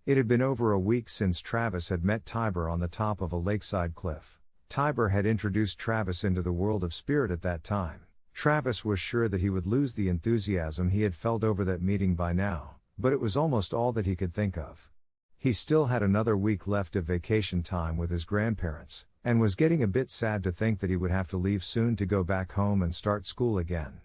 It had been over a week since Travis had met Tiber on the top of a lakeside cliff. Tiber had introduced Travis into the world of spirit at that time. Travis was sure that he would lose the enthusiasm he had felt over that meeting by now, but it was almost all that he could think of. He still had another week left of vacation time with his grandparents, and was getting a bit sad to think that he would have to leave soon to go back home and start school again.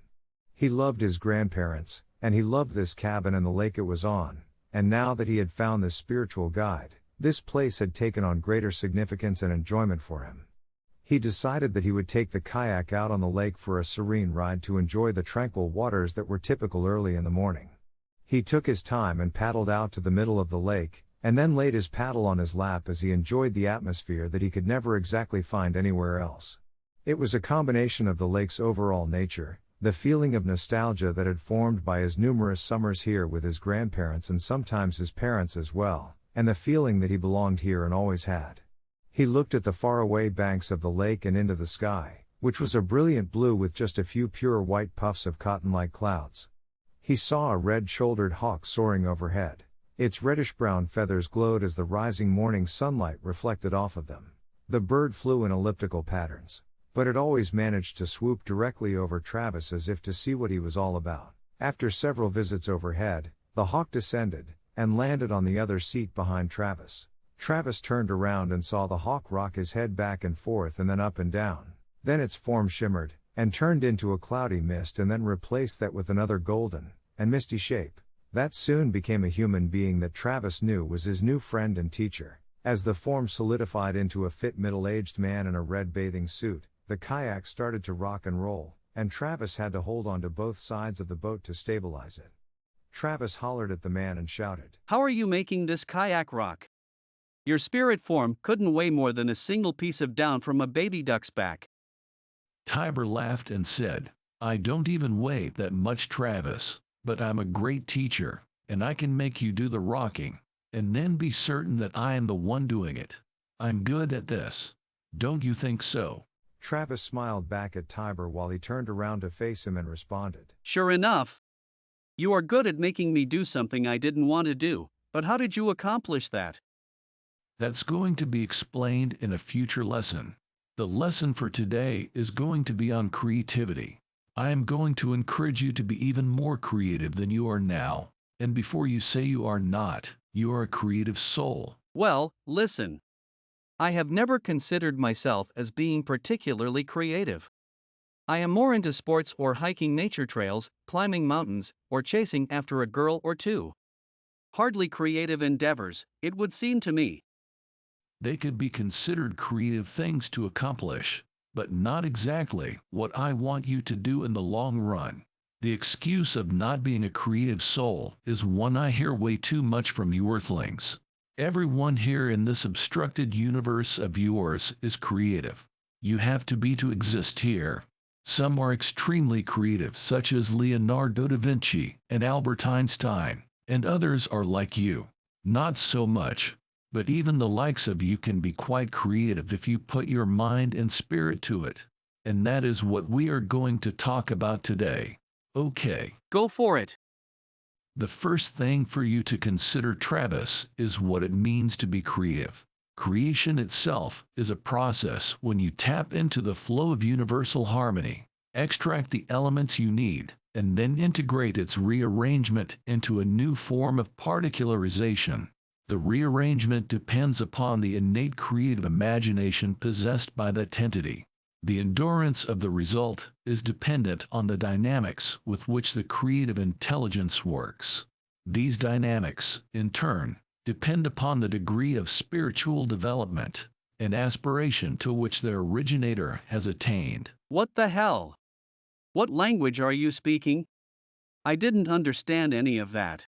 He loved his grandparents, and he loved this cabin and the lake it was on, and now that he had found this spiritual guide, this place had taken on greater significance and enjoyment for him. He decided that he would take the kayak out on the lake for a serene ride to enjoy the tranquil waters that were typical early in the morning. He took his time and paddled out to the middle of the lake, and then laid his paddle on his lap as he enjoyed the atmosphere that he could never exactly find anywhere else. It was a combination of the lake's overall nature, the feeling of nostalgia that had formed by his numerous summers here with his grandparents and sometimes his parents as well, and the feeling that he belonged here and always had. He looked at the faraway banks of the lake and into the sky, which was a brilliant blue with just a few pure white puffs of cotton-like clouds. He saw a red-shouldered hawk soaring overhead. Its reddish-brown feathers glowed as the rising morning sunlight reflected off of them. The bird flew in elliptical patterns, but it always managed to swoop directly over Travis as if to see what he was all about. After several visits overhead, the hawk descended, and landed on the other seat behind Travis. Travis turned around and saw the hawk rock his head back and forth and then up and down. Then its form shimmered, and turned into a cloudy mist and then replaced that with another golden, and misty shape. That soon became a human being that Travis knew was his new friend and teacher. As the form solidified into a fit middle-aged man in a red bathing suit, the kayak started to rock and roll, and Travis had to hold on to both sides of the boat to stabilize it. Travis hollered at the man and shouted, "How are you making this kayak rock? Your spirit form couldn't weigh more than a single piece of down from a baby duck's back." Tiber laughed and said, "I don't even weigh that much, Travis, but I'm a great teacher, and I can make you do the rocking, and then be certain that I am the one doing it. I'm good at this. Don't you think so?" Travis smiled back at Tiber while he turned around to face him and responded, "Sure enough. You are good at making me do something I didn't want to do, but how did you accomplish that?" That's going to be explained in a future lesson. The lesson for today is going to be on creativity. I am going to encourage you to be even more creative than you are now, and before you say you are not, you are a creative soul. Well, listen. I have never considered myself as being particularly creative. I am more into sports or hiking nature trails, climbing mountains, or chasing after a girl or two. Hardly creative endeavors, it would seem to me. They could be considered creative things to accomplish, but not exactly what I want you to do in the long run. The excuse of not being a creative soul is one I hear way too much from you earthlings. Everyone here in this obstructed universe of yours is creative. You have to be to exist here. Some are extremely creative, such as Leonardo da Vinci and Albert Einstein, and others are like you. Not so much. But even the likes of you can be quite creative if you put your mind and spirit to it. And that is what we are going to talk about today. Okay. Go for it. The first thing for you to consider, Travis, is what it means to be creative. Creation itself is a process when you tap into the flow of universal harmony, extract the elements you need, and then integrate its rearrangement into a new form of particularization. The rearrangement depends upon the innate creative imagination possessed by that entity. The endurance of the result is dependent on the dynamics with which the creative intelligence works. These dynamics, in turn, depend upon the degree of spiritual development and aspiration to which their originator has attained. What the hell? What language are you speaking? I didn't understand any of that.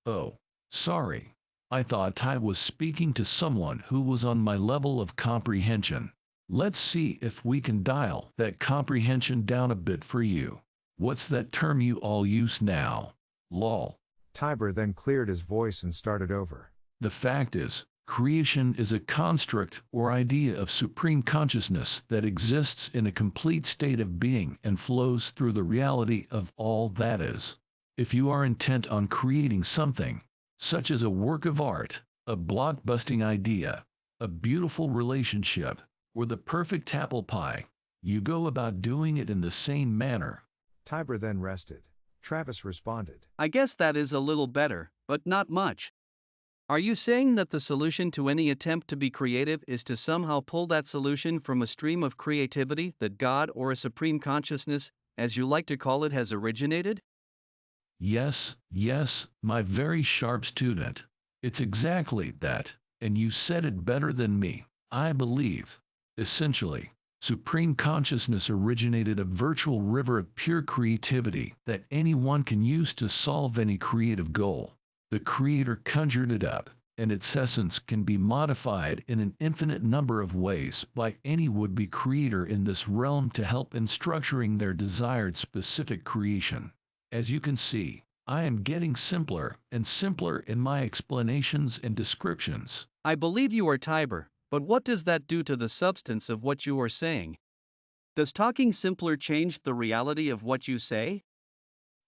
Oh, sorry. I thought I was speaking to someone who was on my level of comprehension. Let's see if we can dial that comprehension down a bit for you. What's that term you all use now? Lol. Tiber then cleared his voice and started over. The fact is, creation is a construct or idea of supreme consciousness that exists in a complete state of being and flows through the reality of all that is. If you are intent on creating something, such as a work of art, a blockbusting idea, a beautiful relationship, or the perfect apple pie. You go about doing it in the same manner. Tiber then rested. Travis responded. I guess that is a little better, but not much. Are you saying that the solution to any attempt to be creative is to somehow pull that solution from a stream of creativity that God or a supreme consciousness, as you like to call it, has originated? Yes, yes, my very sharp student. It's exactly that, and you said it better than me, I believe. Essentially, Supreme Consciousness originated a virtual river of pure creativity that anyone can use to solve any creative goal. The Creator conjured it up, and its essence can be modified in an infinite number of ways by any would-be creator in this realm to help in structuring their desired specific creation. As you can see, I am getting simpler and simpler in my explanations and descriptions. I believe you are Tiber, but what does that do to the substance of what you are saying? Does talking simpler change the reality of what you say?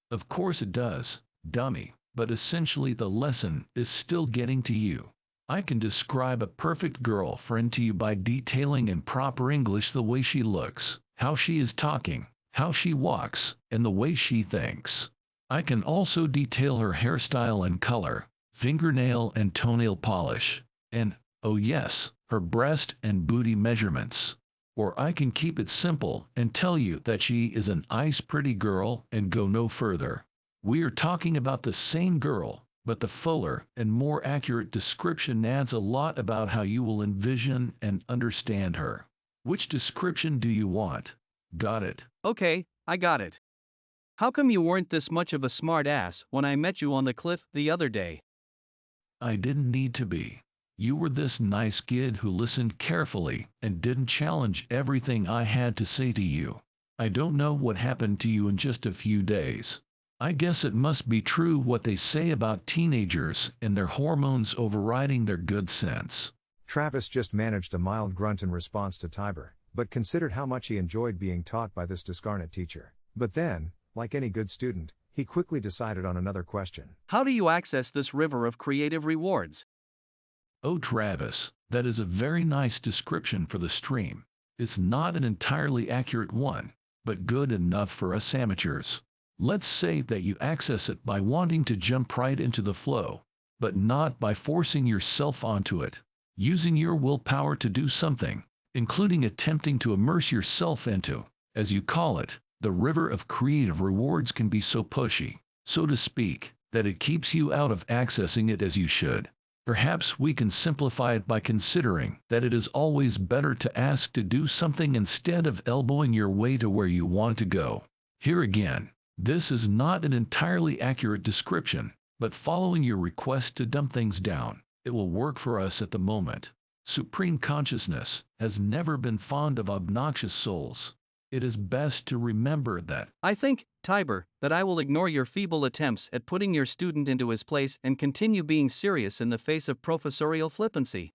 Of course it does, dummy, but essentially the lesson is still getting to you. I can describe a perfect girlfriend to you by detailing in proper English the way she looks, how she is talking, how she walks, and the way she thinks. I can also detail her hairstyle and color, fingernail and toenail polish, and, oh yes, her breast and booty measurements. Or I can keep it simple and tell you that she is an ice pretty girl and go no further. We are talking about the same girl, but the fuller and more accurate description adds a lot about how you will envision and understand her. Which description do you want? Got it? Okay, I got it. How come you weren't this much of a smart ass when I met you on the cliff the other day? I didn't need to be. You were this nice kid who listened carefully and didn't challenge everything I had to say to you. I don't know what happened to you in just a few days. I guess it must be true what they say about teenagers and their hormones overriding their good sense. Travis just managed a mild grunt in response to Tiber, but considered how much he enjoyed being taught by this discarnate teacher. But then, like any good student, he quickly decided on another question. How do you access this river of creative rewards? Oh Travis, that is a very nice description for the stream. It's not an entirely accurate one, but good enough for us amateurs. Let's say that you access it by wanting to jump right into the flow, but not by forcing yourself onto it. Using your willpower to do something, including attempting to immerse yourself into, as you call it, the river of creative rewards can be so pushy, so to speak, that it keeps you out of accessing it as you should. Perhaps we can simplify it by considering that it is always better to ask to do something instead of elbowing your way to where you want to go. Here again, this is not an entirely accurate description, but following your request to dump things down, it will work for us at the moment. Supreme Consciousness has never been fond of obnoxious souls. It is best to remember that. I think, Tiber, that I will ignore your feeble attempts at putting your student into his place and continue being serious in the face of professorial flippancy.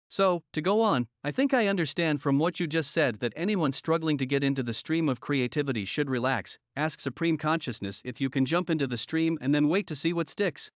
So, to go on, I think I understand from what you just said that anyone struggling to get into the stream of creativity should relax, ask Supreme Consciousness if you can jump into the stream and then wait to see what sticks.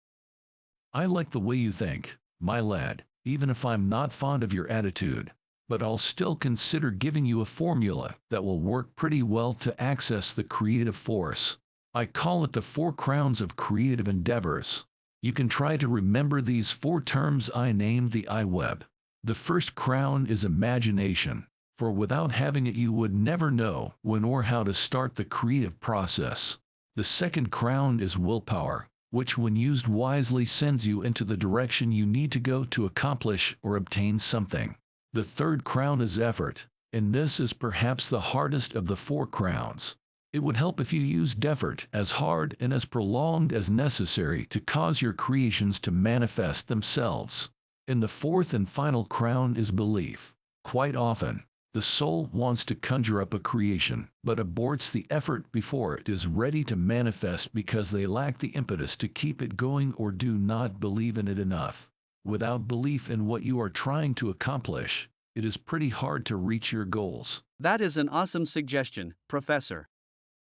I like the way you think, my lad, even if I'm not fond of your attitude. But I'll still consider giving you a formula that will work pretty well to access the creative force. I call it the 4 crowns of creative endeavors. You can try to remember these 4 terms I named the iWeb. The first crown is imagination, for without having it you would never know when or how to start the creative process. The second crown is willpower, which when used wisely sends you into the direction you need to go to accomplish or obtain something. The third crown is effort, and this is perhaps the hardest of the 4 crowns. It would help if you used effort as hard and as prolonged as necessary to cause your creations to manifest themselves. And the fourth and final crown is belief. Quite often, the soul wants to conjure up a creation, but aborts the effort before it is ready to manifest because they lack the impetus to keep it going or do not believe in it enough. Without belief in what you are trying to accomplish, it is pretty hard to reach your goals. That is an awesome suggestion, Professor.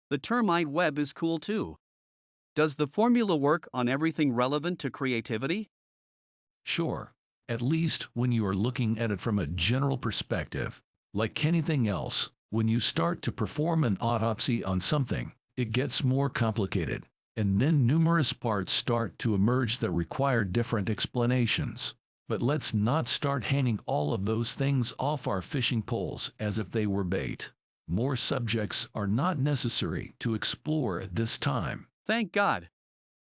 The term iWeb is cool too. Does the formula work on everything relevant to creativity? Sure, at least when you are looking at it from a general perspective. Like anything else, when you start to perform an autopsy on something, it gets more complicated, and then numerous parts start to emerge that require different explanations. But let's not start handing all of those things off our fishing poles as if they were bait. More subjects are not necessary to explore at this time. Thank God.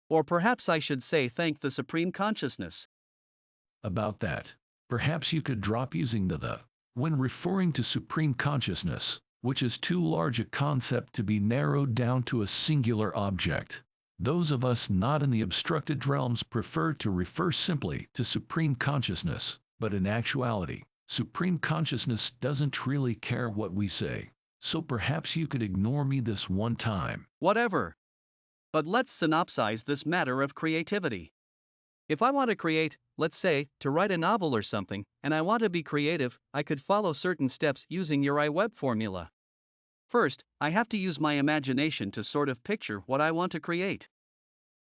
Or perhaps I should say thank the Supreme Consciousness. About that, perhaps you could drop using the when referring to Supreme Consciousness, which is too large a concept to be narrowed down to a singular object. Those of us not in the obstructed realms prefer to refer simply to Supreme Consciousness, but in actuality, Supreme Consciousness doesn't really care what we say. So perhaps you could ignore me this one time. Whatever. But let's synopsize this matter of creativity. If I want to create, let's say, to write a novel or something, and I want to be creative, I could follow certain steps using your iWeb formula. First, I have to use my imagination to sort of picture what I want to create.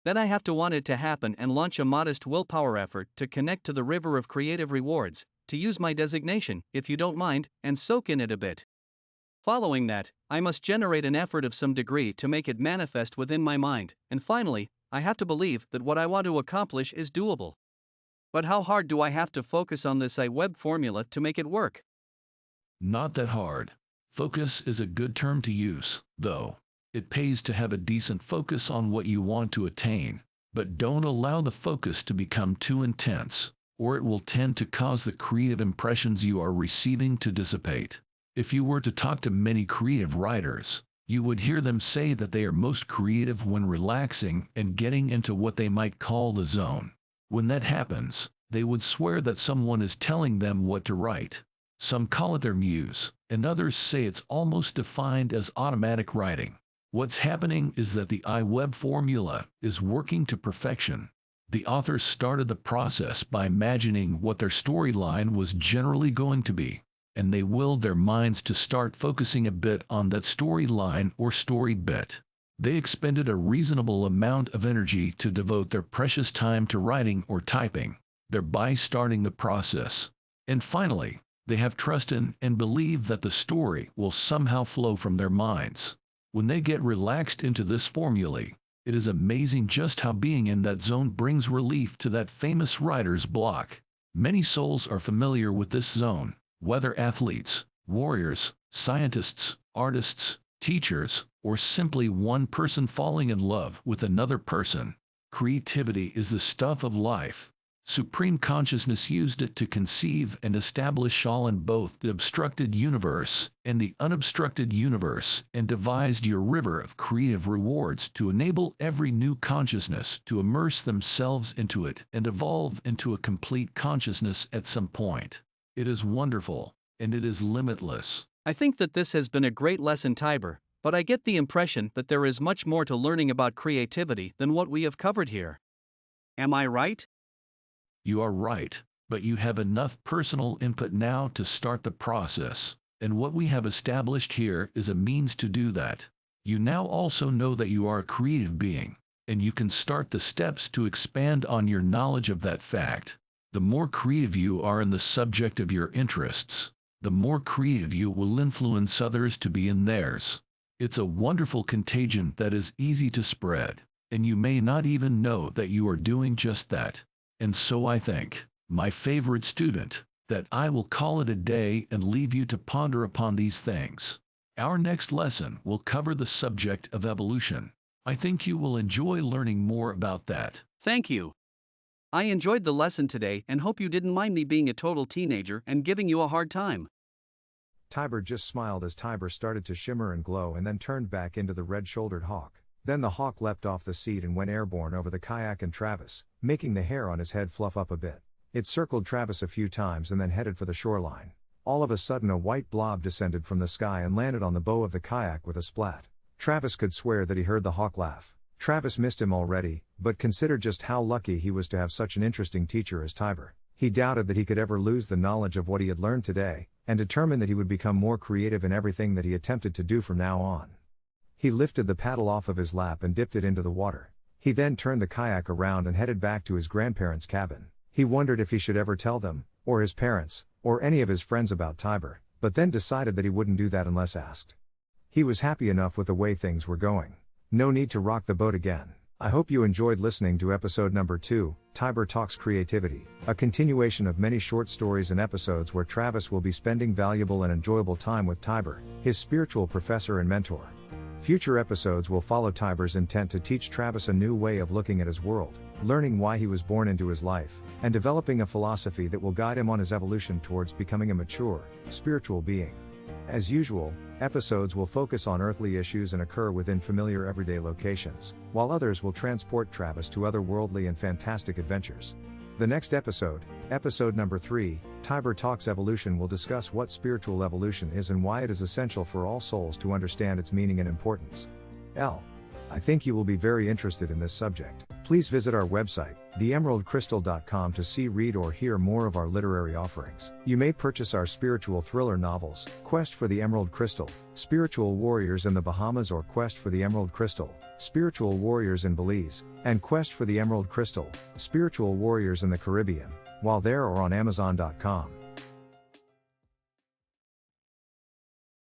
Then I have to want it to happen and launch a modest willpower effort to connect to the river of creative rewards, to use my designation, if you don't mind, and soak in it a bit. Following that, I must generate an effort of some degree to make it manifest within my mind, and finally, I have to believe that what I want to accomplish is doable. But how hard do I have to focus on this iWeb formula to make it work? Not that hard. Focus is a good term to use, though. It pays to have a decent focus on what you want to attain, but don't allow the focus to become too intense, or it will tend to cause the creative impressions you are receiving to dissipate. If you were to talk to many creative writers, you would hear them say that they are most creative when relaxing and getting into what they might call the zone. When that happens, they would swear that someone is telling them what to write. Some call it their muse, and others say it's almost defined as automatic writing. What's happening is that the iWeb formula is working to perfection. The authors started the process by imagining what their storyline was generally going to be, and they willed their minds to start focusing a bit on that storyline or story bit. They expended a reasonable amount of energy to devote their precious time to writing or typing, thereby starting the process. And finally, they have trust in and believe that the story will somehow flow from their minds. When they get relaxed into this formulae, it is amazing just how being in that zone brings relief to that famous writer's block. Many souls are familiar with this zone, whether athletes, warriors, scientists, artists, teachers, or simply one person falling in love with another person. Creativity is the stuff of life. Supreme Consciousness used it to conceive and establish all in both the obstructed universe and the unobstructed universe, and devised your river of creative rewards to enable every new consciousness to immerse themselves into it and evolve into a complete consciousness at some point. It is wonderful, and it is limitless. I think that this has been a great lesson, Tiber, but I get the impression that there is much more to learning about creativity than what we have covered here. Am I right? You are right, but you have enough personal input now to start the process, and what we have established here is a means to do that. You now also know that you are a creative being, and you can start the steps to expand on your knowledge of that fact. The more creative you are in the subject of your interests, the more creative you will influence others to be in theirs. It's a wonderful contagion that is easy to spread, and you may not even know that you are doing just that. And so I think, my favorite student, that I will call it a day and leave you to ponder upon these things. Our next lesson will cover the subject of evolution. I think you will enjoy learning more about that. Thank you. I enjoyed the lesson today and hope you didn't mind me being a total teenager and giving you a hard time. Tiber just smiled as Tiber started to shimmer and glow and then turned back into the red-shouldered hawk. Then the hawk leapt off the seat and went airborne over the kayak and Travis, making the hair on his head fluff up a bit. It circled Travis a few times and then headed for the shoreline. All of a sudden a white blob descended from the sky and landed on the bow of the kayak with a splat. Travis could swear that he heard the hawk laugh. Travis missed him already, but considered just how lucky he was to have such an interesting teacher as Tiber. He doubted that he could ever lose the knowledge of what he had learned today, and determined that he would become more creative in everything that he attempted to do from now on. He lifted the paddle off of his lap and dipped it into the water. He then turned the kayak around and headed back to his grandparents' cabin. He wondered if he should ever tell them, or his parents, or any of his friends about Tiber, but then decided that he wouldn't do that unless asked. He was happy enough with the way things were going. No need to rock the boat again. I hope you enjoyed listening to episode number 2, Tiber Talks Creativity, a continuation of many short stories and episodes where Travis will be spending valuable and enjoyable time with Tiber, his spiritual professor and mentor. Future episodes will follow Tiber's intent to teach Travis a new way of looking at his world, learning why he was born into his life, and developing a philosophy that will guide him on his evolution towards becoming a mature, spiritual being. As usual, episodes will focus on earthly issues and occur within familiar everyday locations, while others will transport Travis to otherworldly and fantastic adventures. The next episode, episode number 3, Tiber Talks Evolution, will discuss what spiritual evolution is and why it is essential for all souls to understand its meaning and importance. I think you will be very interested in this subject. Please visit our website, theemeraldcrystal.com, to see, read, or hear more of our literary offerings. You may purchase our spiritual thriller novels, Quest for the Emerald Crystal, Spiritual Warriors in the Bahamas, or Quest for the Emerald Crystal, Spiritual Warriors in Belize, and Quest for the Emerald Crystal, Spiritual Warriors in the Caribbean, while there or on Amazon.com.